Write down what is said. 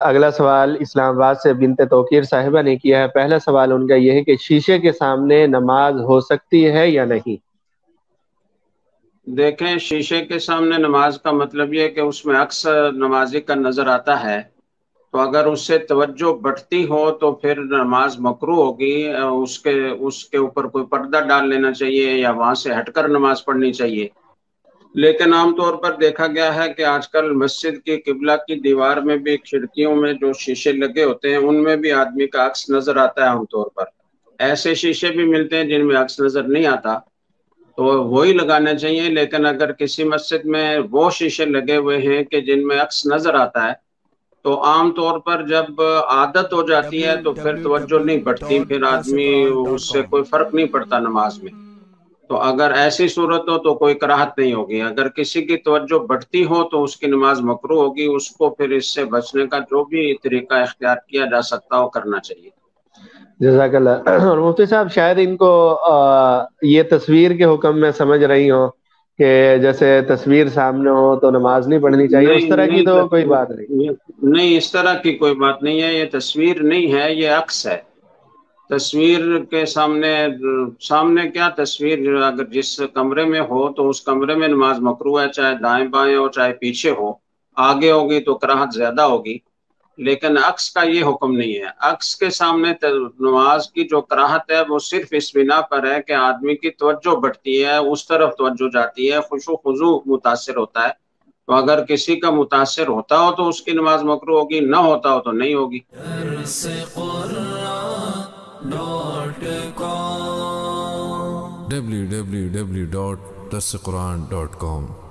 اگلا سوال اسلام آباد سے بنت توقیر صاحبہ نے کیا ہے۔ پہلا سوال ان کا یہ ہے کہ شیشے کے سامنے نماز ہو سکتی ہے یا نہیں؟ دیکھیں، شیشے کے سامنے نماز کا مطلب یہ ہے کہ اس میں عکس نمازی کا نظر آتا ہے، تو اگر اس سے توجہ بٹتی ہو تو پھر نماز مکروہ ہوگی۔ اس کے اوپر کوئی پردہ ڈال لینا چاہیے یا وہاں سے ہٹ کر نماز پڑھنی چاہیے۔ لیکن عام طور پر دیکھا گیا ہے کہ آج کل مسجد کی قبلہ کی دیوار میں بھی کھڑکیوں میں جو شیشے لگے ہوتے ہیں ان میں بھی آدمی کا عکس نظر آتا ہے عام طور پر۔ ایسے شیشے بھی ملتے ہیں جن میں عکس نظر نہیں آتا، تو وہی لگانا چاہیے۔ لیکن اگر کسی مسجد میں وہ شیشے لگے ہوئے ہیں کہ جن میں عکس نظر آتا ہے، تو عام طور پر جب عادت ہو جاتی ہے تو پھر توجہ نہیں بڑھتی، پھر آدمی اس سے www.dasquran.com کوئی فرق نہیں پڑتا نماز میں۔ تو اگر ایسی صورت ہو تو کوئی کراہت نہیں ہوگی۔ اگر کسی کی توجہ بڑھتی ہو تو اس کی نماز مکروہ ہوگی، اس کو پھر اس سے بچنے کا جو بھی طریقہ اختیار کیا جا سکتا ہو کرنا چاہیے۔ جزاک اللہ۔ اور مفتی صاحب شاید ان کو یہ تصویر کے حکم میں سمجھ رہی ہوں کہ جیسے تصویر سامنے ہو تو نماز نہیں پڑھنی چاہیے، اس نہیں طرح کی نہیں تو کوئی بات نہیں؟ نہیں، اس طرح کی کوئی بات نہیں ہے، یہ تصویر نہیں ہے، یہ عکس ہے۔ تصویر کے سامنے کیا تصویر، اگر جس کمرے میں ہو تو اس کمرے میں نماز مکروہ ہے، چاہے دائیں بائیں ہو چاہے پیچھے ہو۔ آگے ہوگی تو کراہت زیادہ ہوگی، لیکن عکس کا یہ حکم نہیں ہے۔ عکس کے سامنے نماز کی جو کراہت ہے وہ صرف اس بنا پر ہے کہ آدمی کی توجہ بڑھتی ہے، اس طرف توجہ جاتی ہے، خشوع خضوع متاثر ہوتا ہے۔ تو اگر کسی کا متاثر ہوتا ہو تو اس کی نماز مکروہ ہوگی، نہ ہوتا ہو تو نہیں ہوگی۔ www.dasquran.com